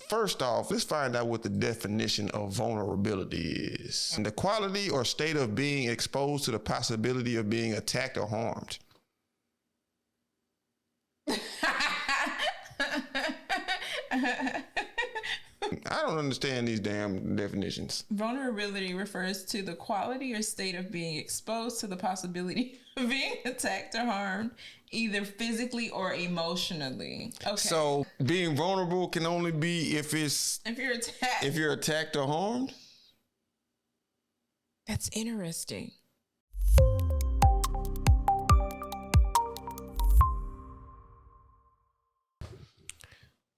First off, let's find out what the definition of vulnerability is. The quality or state of being exposed to the possibility of being attacked or harmed. I don't understand these damn definitions. Vulnerability refers to the quality or state of being exposed to the possibility of being attacked or harmed, either physically or emotionally. Okay. So being vulnerable can only be if you're attacked or harmed? That's interesting.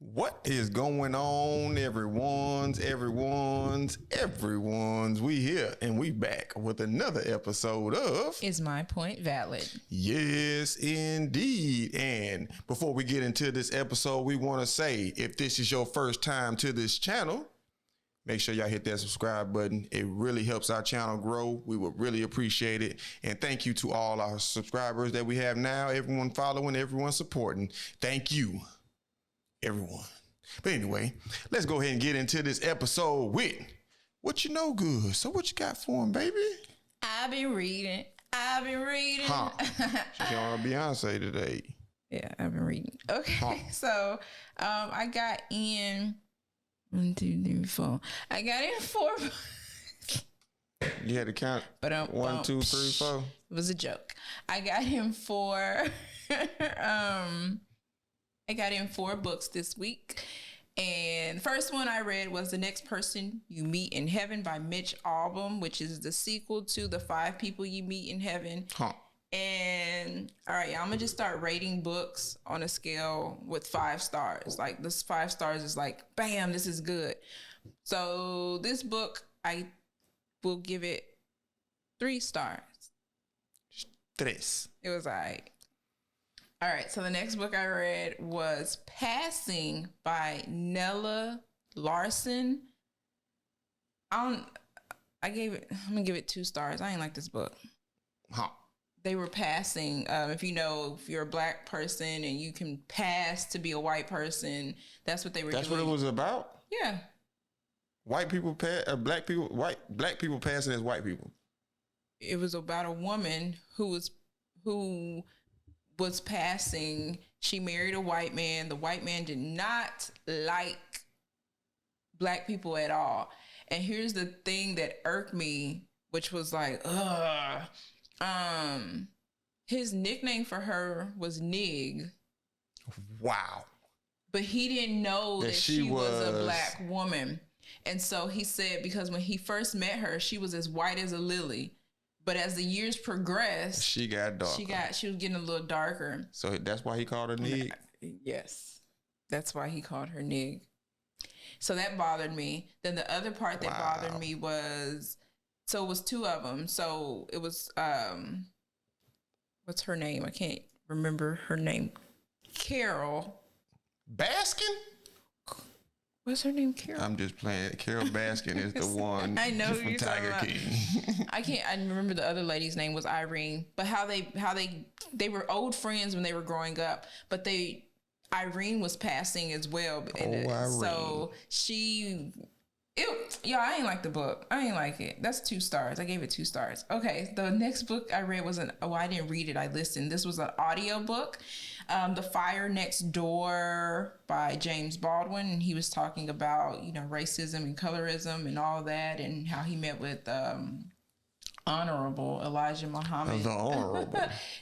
What is going on, everyone's? We here and we back with another episode of Is My Point Valid? Yes, indeed. And before we get into this episode, we want to say, if this is your first time to this channel, make sure y'all hit that subscribe button. It really helps our channel grow. We would really appreciate it. And thank you to all our subscribers that we have now, everyone following, everyone supporting. Thank you, everyone. But anyway, let's go ahead and get into this episode with What You Know Good. So what you got for him, baby? I've been reading. Huh. She on Beyonce today. Yeah, I've been reading. Okay, so I got in 1, 2, 3, 4. I got in 4. You had to count. But 1, 2, 3, 4. It was a joke. I got in 4. I got in 4 books this week. And the first one I read was The Next Person You Meet in Heaven by Mitch Albom, which is the sequel to The 5 People You Meet in Heaven. Huh. And all right, I'm gonna just start rating books on a scale with 5 stars. Like this 5 stars is like, bam, this is good. So this book, I will give it 3 stars. 3. It was all right. All right, so the next book I read was Passing by Nella Larsen. I'm gonna give it 2 stars. I ain't like this book. Huh. They were passing. If you're a black person and you can pass to be a white person, that's what they were doing. That's what it was about? Yeah. White people black people passing as white people. It was about a woman who was passing. She married a white man. The white man did not like black people at all. And here's the thing that irked me, which was like, ugh. His nickname for her was Nig. Wow. But he didn't know that she was a black woman. And so he said, because when he first met her, she was as white as a lily. But as the years progressed, she got darker. She was getting a little darker. So that's why he called her Nig? Yes. That's why he called her Nig. So that bothered me. Then the other part that bothered me was, so it was 2 of them. So it was, what's her name? I can't remember her name. Carol Baskin? What's her name? Carol? I'm just playing. Carol Baskin is the one. I know from Tiger King. I remember the other lady's name was Irene, but how they were old friends when they were growing up, but Irene was passing as well. Irene. So I ain't like the book. I ain't like it. That's 2 stars. I gave it 2 stars. Okay. The next book I read was I didn't read it. I listened. This was an audio book. The Fire Next Door by James Baldwin. And he was talking about, racism and colorism and all that, and how he met with, Honorable Elijah Muhammad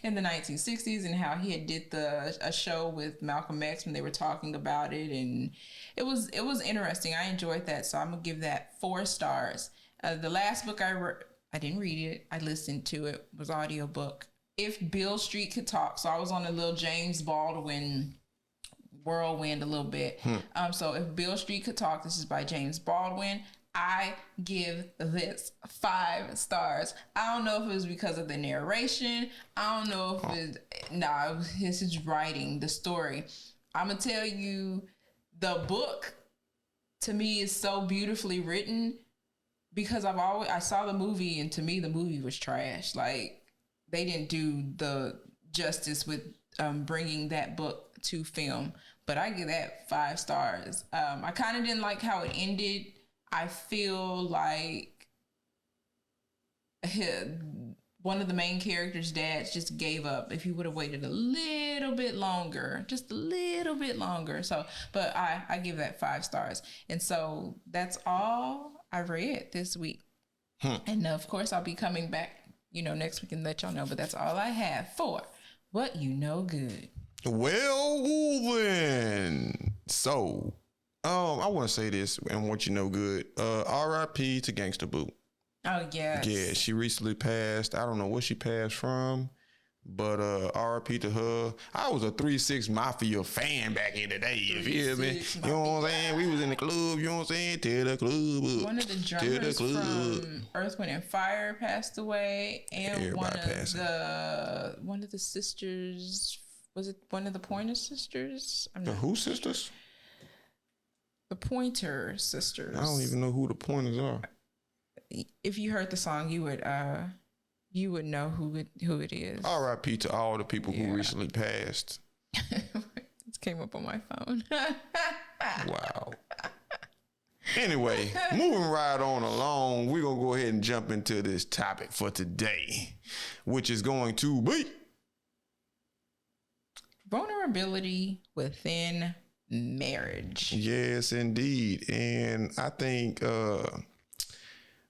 in the 1960s, and how he had did a show with Malcolm X when they were talking about it, and it was interesting. I enjoyed that, so I'm gonna give that 4 stars. The last book I didn't read it. I listened to it. Was audio book. If Beale Street Could Talk. So I was on a little James Baldwin whirlwind a little bit. So If Beale Street Could Talk. This is by James Baldwin. I give this 5 stars. I don't know if it was because of the narration. I don't know if it's his writing, the story. I'm going to tell you, the book to me is so beautifully written because I saw the movie, and to me the movie was trash. Like, they didn't do the justice with bringing that book to film. but I give that 5 stars. I kind of didn't like how it ended. I feel like one of the main characters' dads just gave up. If he would have waited a little bit longer, just a little bit longer. So, but I give that 5 stars. And so that's all I read this week. And of course, I'll be coming back, next week and let y'all know. But that's all I have for What You Know Good. Well, then. So, I want to say this and What You Know Good. R.I.P. to Gangsta Boo. Oh, yes. Yeah, she recently passed. I don't know what she passed from, but R.I.P. to her. I was a 3-6 Mafia fan back in the day, you feel me? You know what I'm saying? We was in the club, you know what I'm saying? To the club. One of the drummers from Earth, Wind, and Fire passed away. And one of the sisters, was it one of the Pointer Sisters? The who sisters? The Pointer Sisters. I don't even know who the Pointers are. If you heard the song, you would know who it is. R.I.P. to all the people who recently passed. It came up on my phone. Wow. Anyway, moving right on along, we're gonna go ahead and jump into this topic for today, which is going to be vulnerability within marriage. Yes, indeed. And I think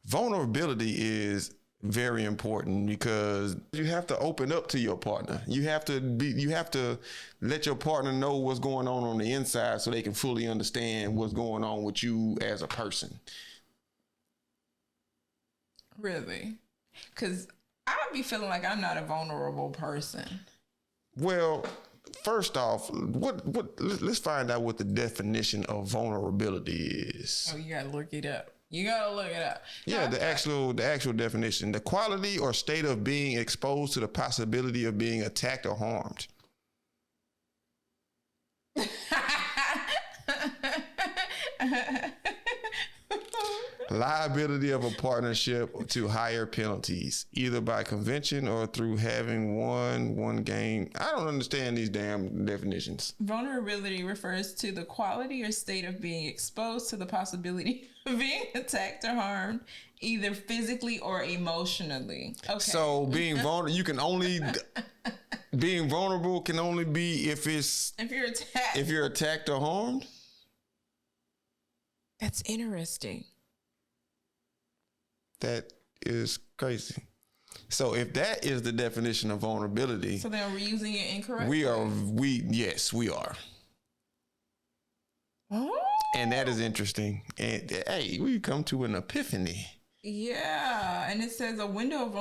vulnerability is very important because you have to open up to your partner. You have to let your partner know what's going on the inside so they can fully understand what's going on with you as a person. Really? Because I would be feeling like I'm not a vulnerable person. Well, first off, let's find out what the definition of vulnerability is. Oh, you gotta look it up. Yeah, the actual definition: the quality or state of being exposed to the possibility of being attacked or harmed. Liability of a partnership to higher penalties, either by convention or through having won one game. I don't understand these damn definitions. Vulnerability refers to the quality or state of being exposed to the possibility of being attacked or harmed, either physically or emotionally. Okay. So being vulnerable, being vulnerable can only be if you're attacked or harmed. That's interesting. That is crazy. So if that is the definition of vulnerability, so then we're using it incorrectly. Yes, we are. Oh. And that is interesting. And hey, we come to an epiphany. Yeah, and it says a window of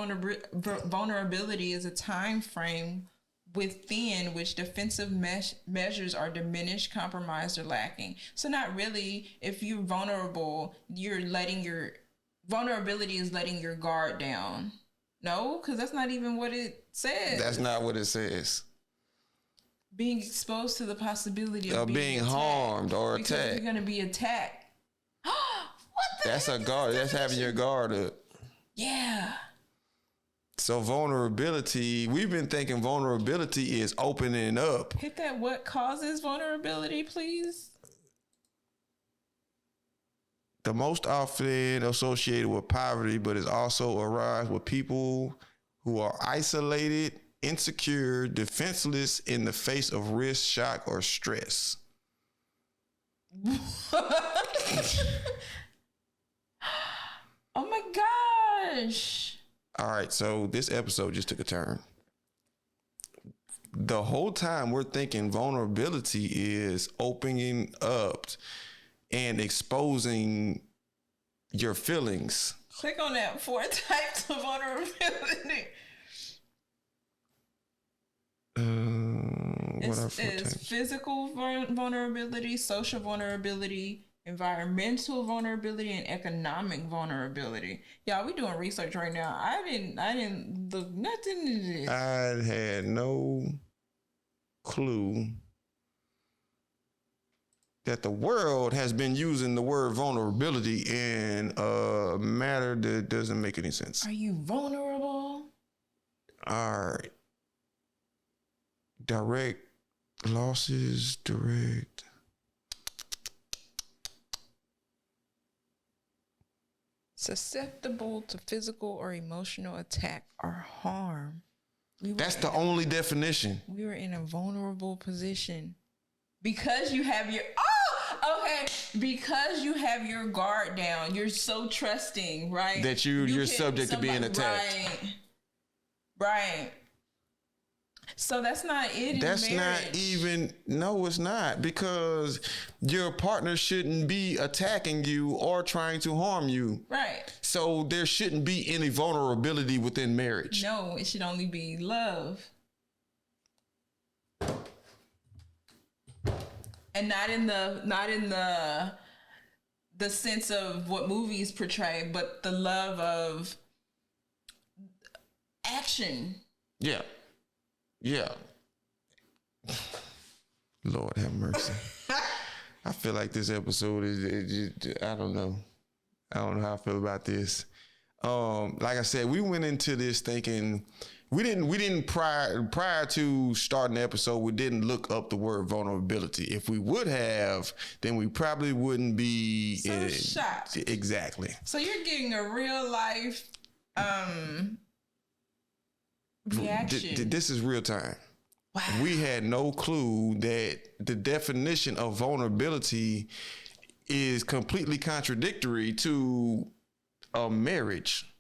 vulnerability is a time frame within which defensive measures are diminished, compromised, or lacking. So not really. If you're vulnerable, vulnerability is letting your guard down. No, because that's not even what it says. That's not what it says. Being exposed to the possibility of being harmed or attacked. Because you're going to be attacked. That's a guard. That's having your guard up. Yeah. So vulnerability, we've been thinking vulnerability is opening up. Hit that. What causes vulnerability, please? The most often associated with poverty, but it also arises with people who are isolated, insecure, defenseless in the face of risk, shock, or stress. Oh my gosh. All right, so this episode just took a turn. The whole time we're thinking vulnerability is opening up and exposing your feelings. Click on that 4 types of vulnerability. What is physical vulnerability, social vulnerability, environmental vulnerability, and economic vulnerability. Y'all, we doing research right now. I didn't look nothing into this. I had no clue that the world has been using the word vulnerability in a matter that doesn't make any sense. Are you vulnerable? All right. Direct Losses direct. Susceptible to physical or emotional attack or harm. That's the only definition. We were in a vulnerable position because you have your because you have your guard down. You're so trusting, right? That you're subject to being attacked. Right. So that's not it. That's not even. No, it's not, because your partner shouldn't be attacking you or trying to harm you. Right. So there shouldn't be any vulnerability within marriage. No, it should only be love. And not in the sense of what movies portray, but the love of action. Yeah. Yeah. Lord have mercy. I feel like this episode is I don't know. I don't know how I feel about this. Like I said, we went into this thinking we didn't prior to starting the episode, we didn't look up the word vulnerability. If we would have, then we probably wouldn't be so shocked. Exactly. So you're getting a real life reaction. This is real time. Wow. We had no clue that the definition of vulnerability is completely contradictory to a marriage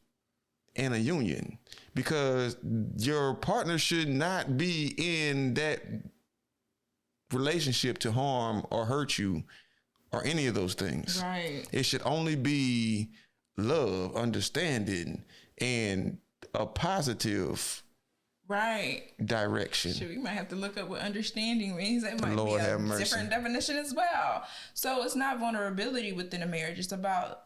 and a union, because your partner should not be in that relationship to harm or hurt you or any of those things. Right. It should only be love, understanding, and a positive direction. Sure, we might have to look up what understanding means. It might Lord be have a mercy. different definition as well. So it's not vulnerability within a marriage. It's about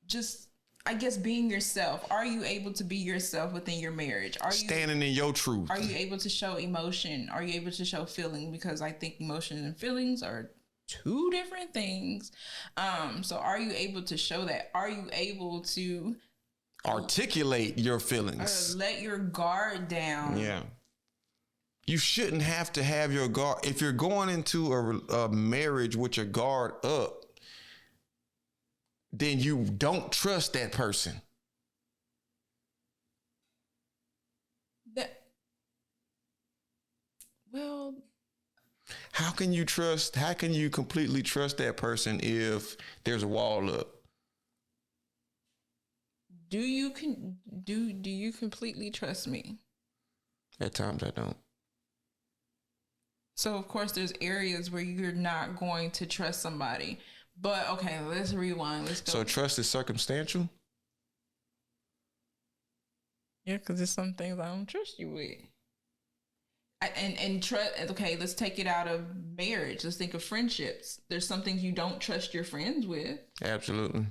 just, I guess, being yourself. Are you able to be yourself within your marriage? Are you standing in your truth? Are you able to show emotion? Are you able to show feeling? Because I think emotion and feelings are two different things. So are you able to show that? Are you able to articulate your feelings? Let your guard down. Yeah. You shouldn't have to have your guard. If you're going into a marriage with your guard up, then you don't trust that person. How can you completely trust that person if there's a wall up? Do you completely trust me? At times I don't. So of course there's areas where you're not going to trust somebody. But okay, let's rewind. Let's go. So trust is circumstantial? Yeah, because there's some things I don't trust you with. And trust. Okay, let's take it out of marriage. Let's think of friendships. There's some things you don't trust your friends with. Absolutely.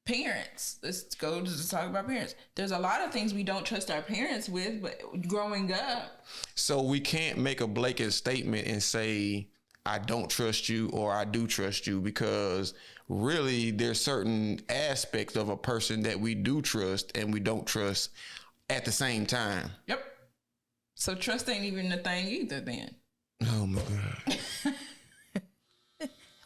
Parents. Let's go to talk about parents. There's a lot of things we don't trust our parents with, but growing up. So we can't make a blanket statement and say, I don't trust you or I do trust you, because really there's certain aspects of a person that we do trust and we don't trust at the same time. Yep. So trust ain't even a thing either then. Oh my God.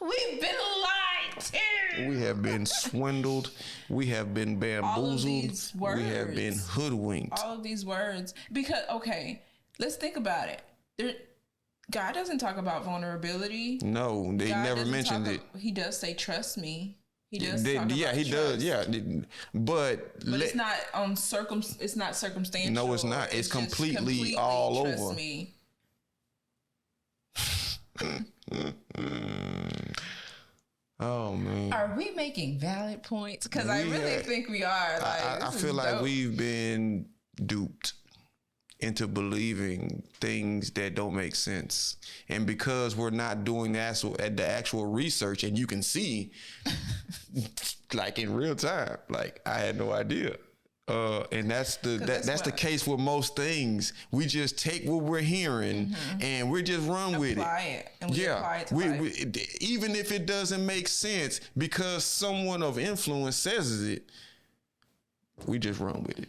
We've been lied to. We have been swindled. We have been bamboozled. We have been hoodwinked. All of these words. Because, okay, let's think about it. God doesn't talk about vulnerability. No, they never mentioned it. He does say, trust me. He does. He does. Yeah, but it's not on It's not circumstantial. No, it's not. It's completely all over. Trust me. Oh man. Are we making valid points? Because I really think we are. I feel like we've been duped into believing things that don't make sense, and because we're not doing the actual research, and you can see like in real time, like I had no idea, and that's the case with most things. We just take what we're hearing and we just run with it. And we apply it to life. Even if it doesn't make sense, because someone of influence says it, we just run with it.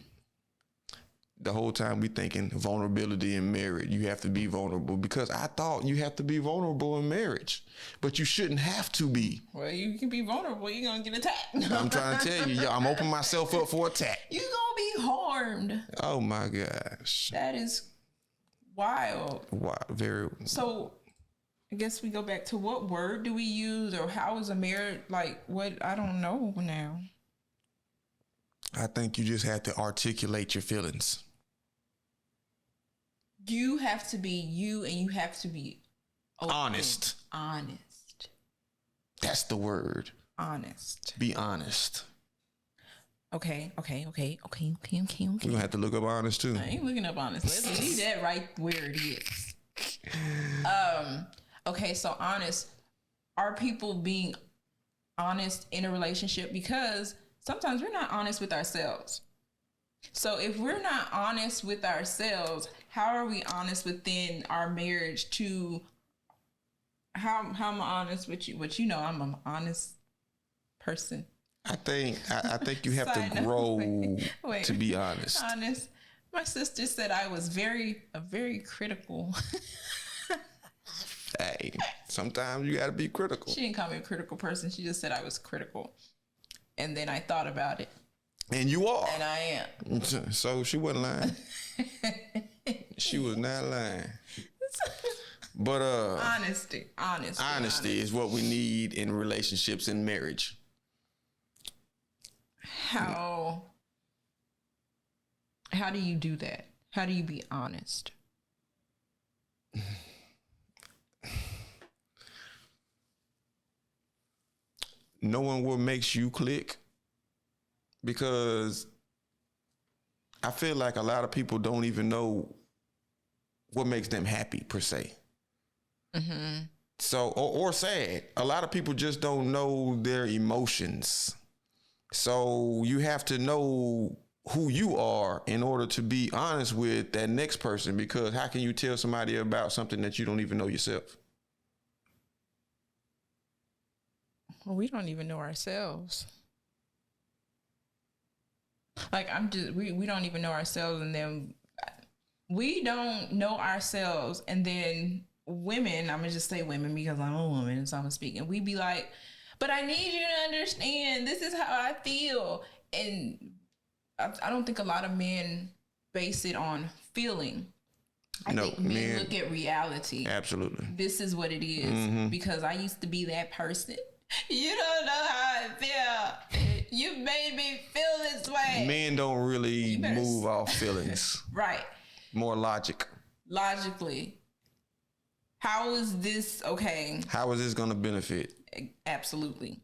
the whole time we thinking vulnerability in marriage. You have to be vulnerable because I thought you have to be vulnerable in marriage, but you shouldn't have to be. Well, you can be vulnerable. You're going to get attacked. I'm trying to tell you, I'm opening myself up for attack. You're going to be harmed. Oh my gosh. That is wild. Wow. Very. So I guess we go back to what word do we use or how is a marriage like what? I don't know now. I think you just have to articulate your feelings. You have to be you and you have to be open. Honest. That's the word. Honest. Be honest. Okay. You're gonna have to look up honest too. I ain't looking up honest. Let's leave that right where it is. Okay, so honest. Are people being honest in a relationship? Because sometimes we're not honest with ourselves. So if we're not honest with ourselves, how are we honest within our marriage to how am I honest with you? But you know I'm an honest person. I think you have to grow to be honest. Honest. My sister said I was very critical. Hey, sometimes you gotta be critical. She didn't call me a critical person. She just said I was critical. And then I thought about it. And you are. And I am. So she wasn't lying. She was not lying. But honesty is what we need in relationships and marriage. How do you do that? How do you be honest? Knowing what makes you click, because I feel like a lot of people don't even know what makes them happy per se. Mm-hmm. So, or sad. A lot of people just don't know their emotions. So you have to know who you are in order to be honest with that next person, because how can you tell somebody about something that you don't even know yourself? Well, we don't even know ourselves. Like we don't even know ourselves, and then we don't know ourselves, and then women, I'm gonna just say women because I'm a woman, so I'm speaking. We be like, but I need you to understand, this is how I feel. And I don't think a lot of men base it on feeling. I think men look at reality. Absolutely. This is what it is, because I used to be that person. You don't know how I feel. You made me feel this way. Men don't really move off feelings. Right. More logic. Logically. How is this okay? How is this going to benefit? Absolutely.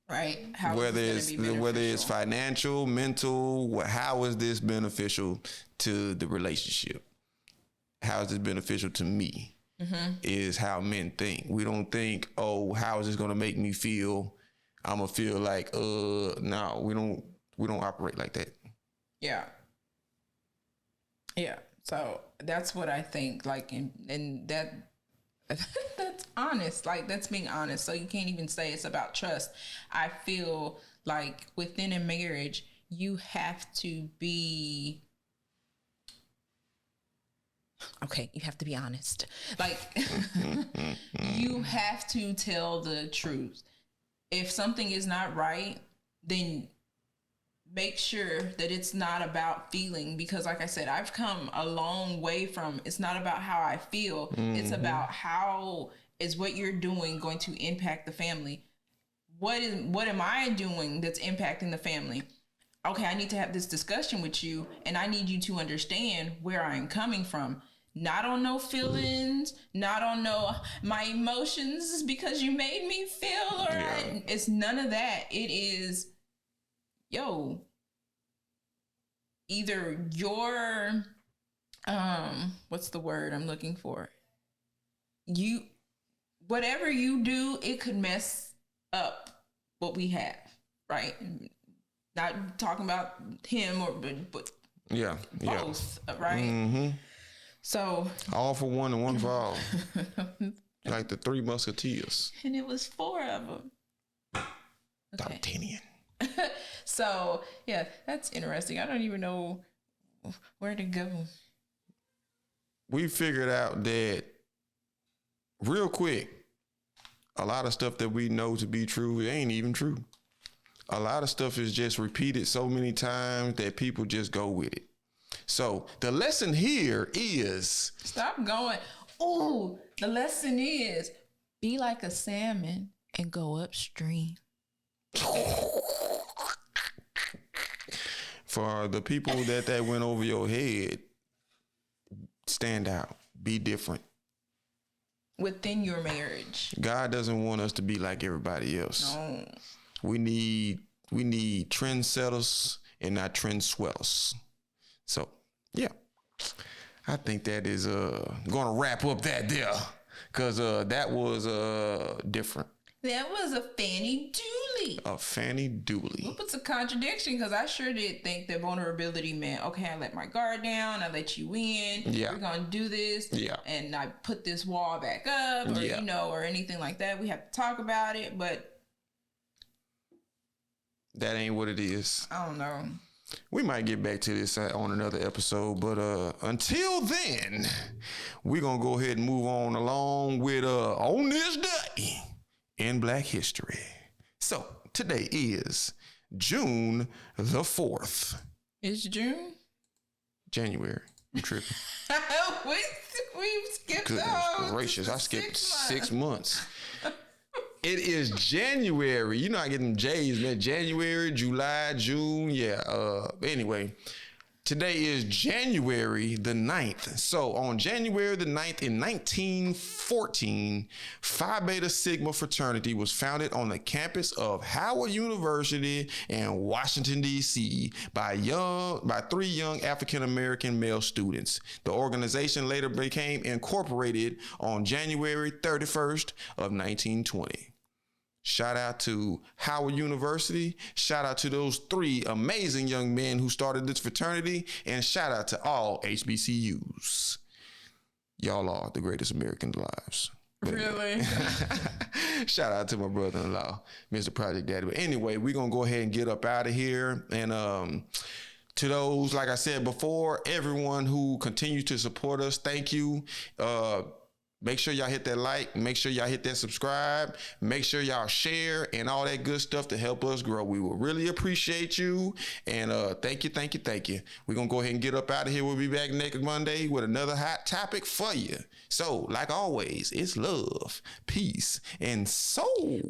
Right. Whether it's financial, mental, how is this beneficial to the relationship? How is this beneficial to me? Mm-hmm. Is how men think. We don't think, oh, how is this going to make me feel? I'm gonna feel like, no, we don't operate like that. Yeah. Yeah. So that's what I think. Like, and that that's honest. Like, that's being honest. So you can't even say it's about trust. I feel like within a marriage, you have to be. Okay, you have to be honest. Like, you have to tell the truth. If something is not right, then make sure that it's not about feeling. Because like I said, I've come a long way from, it's not about how I feel. Mm-hmm. It's about how is what you're doing going to impact the family. What am I doing that's impacting the family? Okay, I need to have this discussion with you, and I need you to understand where I'm coming from. Not on no feelings, not on no my emotions because you made me feel, or it's none of that. It is, either your, what's the word I'm looking for? Whatever you do, it could mess up what we have, right? Not talking about him but both, right? Mm-hmm. So all for one and one for all, like the Three Musketeers. And it was 4 of them. Okay. D'Artagnan. So yeah, that's interesting. I don't even know Where'd it go? We figured out that real quick, a lot of stuff that we know to be true, it ain't even true. A lot of stuff is just repeated so many times that people just go with it. So the lesson here is... Stop going. Ooh, the lesson is be like a salmon and go upstream. For the people that went over your head, stand out. Be different. Within your marriage. God doesn't want us to be like everybody else. No. We need trendsetters and not trend sweaters. So, yeah. I think that is going to wrap up that there. Because that was different. That was a Fanny Dooley. A Fanny Dooley. Well, it's a contradiction because I sure did think that vulnerability meant, okay, I let my guard down, I let you in, yeah. We're going to do this, yeah. And I put this wall back up, or, yeah. Or anything like that. We have to talk about it, but that ain't what it is. I don't know. We might get back to this on another episode, but until then, we're going to go ahead and move on along with On This Day in Black History. So, today is June the 4th. It's June? January. I'm tripping. we skipped Goodness gracious, I skipped 6 months. It is January. You know I get them J's, man. January, July, June. Yeah. Anyway, today is January the 9th. So on January the 9th in 1914, Phi Beta Sigma fraternity was founded on the campus of Howard University in Washington, D.C. by 3 young African-American male students. The organization later became incorporated on January 31st of 1920. Shout out to Howard University. Shout out to those 3 amazing young men who started this fraternity. And shout out to all HBCUs. Y'all are the greatest American lives. Really? Shout out to my brother-in-law, Mr. Project Daddy. But anyway, we're going to go ahead and get up out of here. And to those, like I said before, everyone who continues to support us, thank you. Make sure y'all hit that like. Make sure y'all hit that subscribe. Make sure y'all share and all that good stuff to help us grow. We will really appreciate you. And thank you. We're going to go ahead and get up out of here. We'll be back next Monday with another hot topic for you. So, like always, it's love, peace, and soul.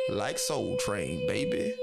Like Soul Train, baby.